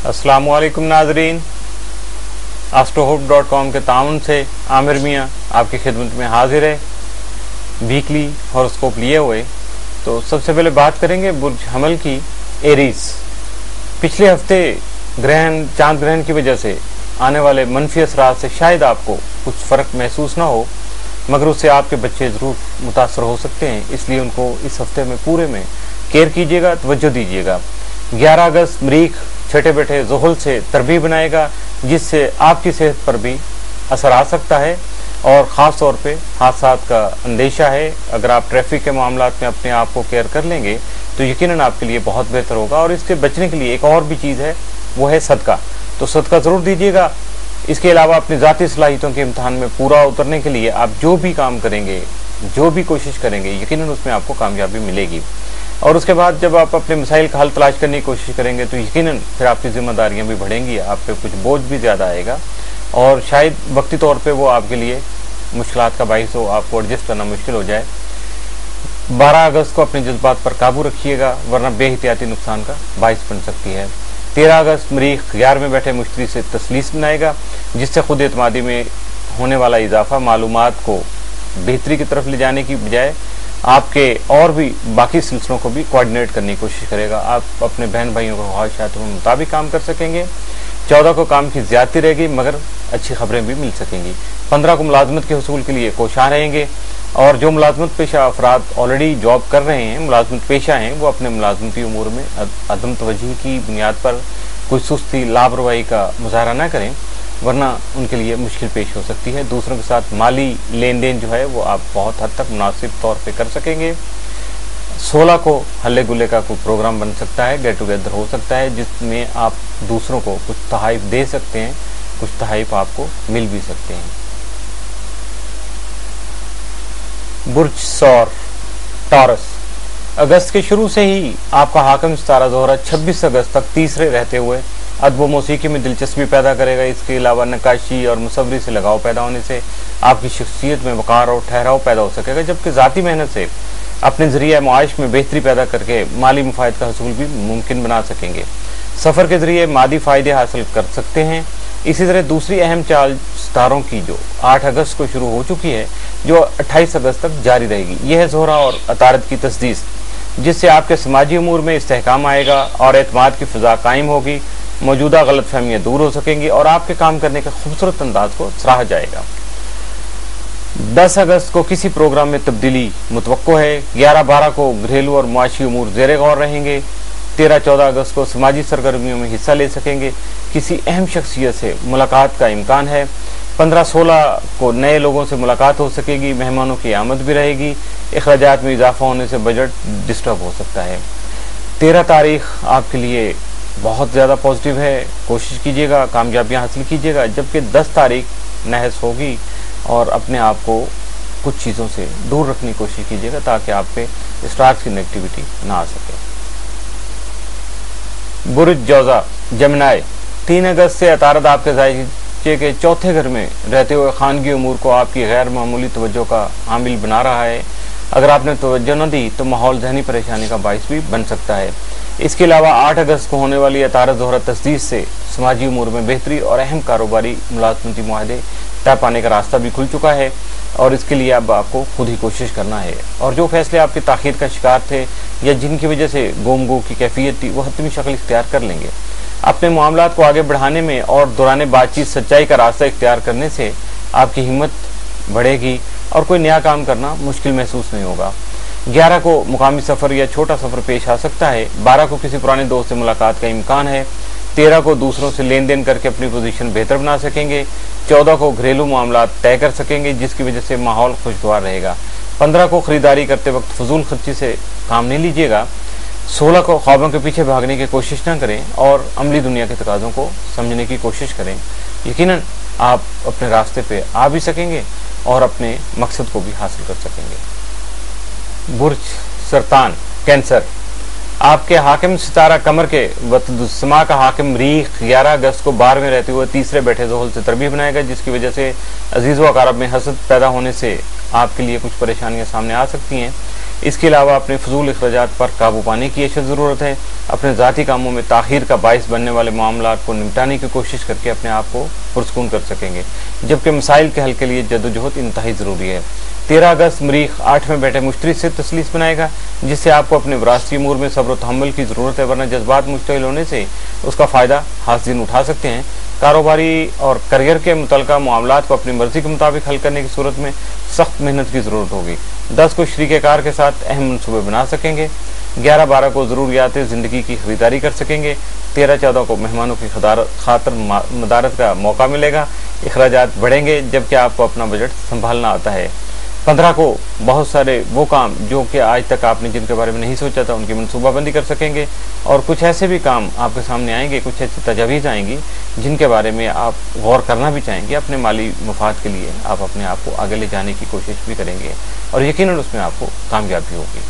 अस्सलामुअलैकुम नाजरीन, astrohope.com के ताउन से आमिर मियाँ आपकी खिदमत में हाजिर है वीकली हॉरोस्कोप लिए हुए। तो सबसे पहले बात करेंगे बुर्ज हमल की, एरीज। पिछले हफ्ते ग्रहण, चांद ग्रहण की वजह से आने वाले मनफी असरात से शायद आपको कुछ फ़र्क महसूस ना हो, मगर उससे आपके बच्चे ज़रूर मुतासर हो सकते हैं। इसलिए उनको इस हफ्ते में पूरे में केयर कीजिएगा, तवज्जो दीजिएगा। 11 अगस्त मरीख छठे बैठे ज़ुहल से तरबी बनाएगा, जिससे आपकी सेहत पर भी असर आ सकता है और ख़ास तौर पे हादसात का अंदेशा है। अगर आप ट्रैफिक के मामलात में अपने आप को केयर कर लेंगे तो यकीनन आपके लिए बहुत बेहतर होगा। और इसके बचने के लिए एक और भी चीज़ है, वो है सदका। तो सदका ज़रूर दीजिएगा। इसके अलावा अपनी ज़ाती सलाहियतों के इम्तहान में पूरा उतरने के लिए आप जो भी काम करेंगे, जो भी कोशिश करेंगे, यकीनन उसमें आपको कामयाबी मिलेगी। और उसके बाद जब आप अपने मसाइल का हल तलाश करने की कोशिश करेंगे तो यकीनन फिर आपकी जिम्मेदारियां भी बढ़ेंगी, आप पे कुछ बोझ भी ज़्यादा आएगा और शायद वक्ती तौर पे वो आपके लिए मुश्किलात का बाइस हो, आपको एडजस्ट करना मुश्किल हो जाए। 12 अगस्त को अपने जज्बात पर काबू रखिएगा, वरना बेहतियाती नुकसान का बाइस बन सकती है। 13 अगस्त मरीख 11 में बैठे मुश्तरी से तसलीस बनाएगा, जिससे खुद एतमादी में होने वाला इजाफा मालूमात को बेहतरी की तरफ ले जाने की बजाय आपके और भी बाकी सिलसिलों को भी कोऑर्डिनेट करने की कोशिश करेगा। आप अपने बहन भाइयों को ख्वाहिशातों के मुताबिक काम कर सकेंगे। 14 को काम की ज्यादती रहेगी, मगर अच्छी खबरें भी मिल सकेंगी। 15 को मुलाजमत के हसूल के लिए कोशां रहेंगे और जो मुलाजमत पेशा अफराद ऑलरेडी जॉब कर रहे हैं, मुलाजमत पेशा हैं, वो अपने मुलाजमती उमूर में अदम तवज्जुही की बुनियाद पर कोई सुस्ती, लापरवाही का मुजाहरा न करें, वरना उनके लिए मुश्किल पेश हो सकती है। दूसरों के साथ माली लेन देन जो है वो आप बहुत हद तक मुनासिब तौर पे कर सकेंगे। 16 को हल्ले गुल्ले का कोई प्रोग्राम बन सकता है, गेट टुगेदर हो सकता है, जिसमें आप दूसरों को कुछ तहाइफ दे सकते हैं, कुछ तहाइफ आपको मिल भी सकते हैं। बुर्ज सौर टॉरस, अगस्त के शुरू से ही आपका हाकिम सितारा ज़ोहरा 26 अगस्त तक तीसरे रहते हुए अदब मौसीकी में दिलचस्पी पैदा करेगा। इसके अलावा नक्काशी और मुसव्वरी से लगाव पैदा होने से आपकी शख्सियत में वक़ार और ठहराव पैदा हो सकेगा, जबकि ज़ाती मेहनत से अपने ज़रिए माश में बेहतरी पैदा करके माली मुफायद का हसूल भी मुमकिन बना सकेंगे। सफ़र के ज़रिए मादी फ़ायदे हासिल कर सकते हैं। इसी तरह दूसरी अहम चाल सितारों की जो 8 अगस्त को शुरू हो चुकी है, जो 28 अगस्त तक जारी रहेगी, यह है ज़ोहरा और अतारत की तस्दीस, जिससे आपके समाजी उमूर में इस्तेहकाम आएगा और एतमाद की फ़िज़ा कायम होगी। मौजूदा गलत फहमियाँ दूर हो सकेंगी और आपके काम करने के खूबसूरत अंदाज को सराहा जाएगा। 10 अगस्त को किसी प्रोग्राम में तब्दीली मुतवक्को है। 11-12 को घरेलू और मुआशी उमूर ज़ेरे गौर रहेंगे। 13-14 अगस्त को समाजी सरगर्मियों में हिस्सा ले सकेंगे। किसी अहम शख्सियत से मुलाकात का इम्कान है। 15-16 को नए लोगों से मुलाकात हो सकेगी, मेहमानों की आमद भी रहेगी। अखराजात में इजाफा होने से बजट डिस्टर्ब हो सकता है। 13 तारीख आपके लिए बहुत ज़्यादा पॉजिटिव है, कोशिश कीजिएगा, कामयाबियाँ हासिल कीजिएगा। जबकि 10 तारीख नहस होगी और अपने आप को कुछ चीज़ों से दूर रखने की कोशिश कीजिएगा ताकि आप पे स्टार्स की नेगेटिविटी ना आ सके। बुर्ज जौज़ा जमनाय, 3 अगस्त से अतारद आपके ज़ायचे के चौथे घर में रहते हुए खानगी उमूर को आपकी गैर मामूली तवज्जो का हामिल बना रहा है। अगर आपने तवज्जो न दी तो माहौल ज़हनी परेशानी का बाइस भी बन सकता है। इसके अलावा 8 अगस्त को होने वाली अतारत ज़ोहरा तस्दीस से समाजी उमूर में बेहतरी और अहम कारोबारी मुलाजमती मुआहदे तय पाने का रास्ता भी खुल चुका है और इसके लिए अब आपको खुद ही कोशिश करना है। और जो फैसले आपकी ताख़ीर का शिकार थे या जिनकी वजह से गोमगो की कैफियत थी, वो हतमी शक्ल इख्तियार कर लेंगे। अपने मामलात को आगे बढ़ाने में और दौरान बातचीत सच्चाई का रास्ता इख्तियार करने से आपकी हिम्मत बढ़ेगी और कोई नया काम करना मुश्किल महसूस नहीं होगा। 11 को मुकामी सफ़र या छोटा सफ़र पेश आ सकता है। 12 को किसी पुराने दोस्त से मुलाकात का इम्कान है। 13 को दूसरों से लेन देन करके अपनी पोजीशन बेहतर बना सकेंगे। 14 को घरेलू मामलात तय कर सकेंगे, जिसकी वजह से माहौल खुशगवार रहेगा। 15 को ख़रीदारी करते वक्त फजूल खर्ची से काम नहीं लीजिएगा। 16 को ख्वाबों के पीछे भागने की कोशिश न करें और अमली दुनिया के तकाज़ों को समझने की कोशिश करें। यकीनन आप अपने रास्ते पे आ भी सकेंगे और अपने मकसद को भी हासिल कर सकेंगे। बुर्ज सरतान कैंसर, आपके हाकिम सितारा कमर के वतदुस्समा का हाकिम मरीख 11 अगस्त को बार में रहते हुए तीसरे बैठे ज़ुहल से तरबीह बनाएगा, जिसकी वजह से अजीज़ व अक़ारब में हसद पैदा होने से आपके लिए कुछ परेशानियां सामने आ सकती हैं। इसके अलावा अपने फजूल अखराजात पर काबू पाने की अशद ज़रूरत है। अपने ज़ाती कामों में ताख़ीर का बाइस बनने वाले मामलात को निपटाने की कोशिश करके अपने आप को पुरस्कून कर सकेंगे, जबकि मसाइल के हल के लिए जद्दोजहद इंतहाई ज़रूरी है। 13 अगस्त मरीख 8 में बैठे मुश्तरी से तसलीस बनाएगा, जिससे आपको अपने विरासती अमूर में सब्र तहम्मुल की ज़रूरत है, वरना जज्बात मुश्तइल होने से उसका फ़ायदा हासिल उठा सकते हैं। कारोबारी और करियर के मुतल्लिका मामलात को अपनी मर्जी के मुताबिक हल करने की सूरत में सख्त मेहनत की ज़रूरत होगी। 10 को शरीक कार के साथ अहम मनसूबे बना सकेंगे। 11-12 को ज़रूरियात ज़िंदगी की खरीदारी कर सकेंगे। 13-14 को मेहमानों की खातर मदारत का मौका मिलेगा। अखराजात बढ़ेंगे, जबकि आपको अपना बजट संभालना आता है। 15 को बहुत सारे वो काम जो कि आज तक आपने जिनके बारे में नहीं सोचा था, उनकी मनसूबाबंदी कर सकेंगे, और कुछ ऐसे भी काम आपके सामने आएंगे, कुछ ऐसी तजावीज़ आएंगी जिनके बारे में आप गौर करना भी चाहेंगे। अपने माली मुफाद के लिए आप अपने आप को आगे ले जाने की कोशिश भी करेंगे और यकीनन उसमें आपको कामयाबी होगी।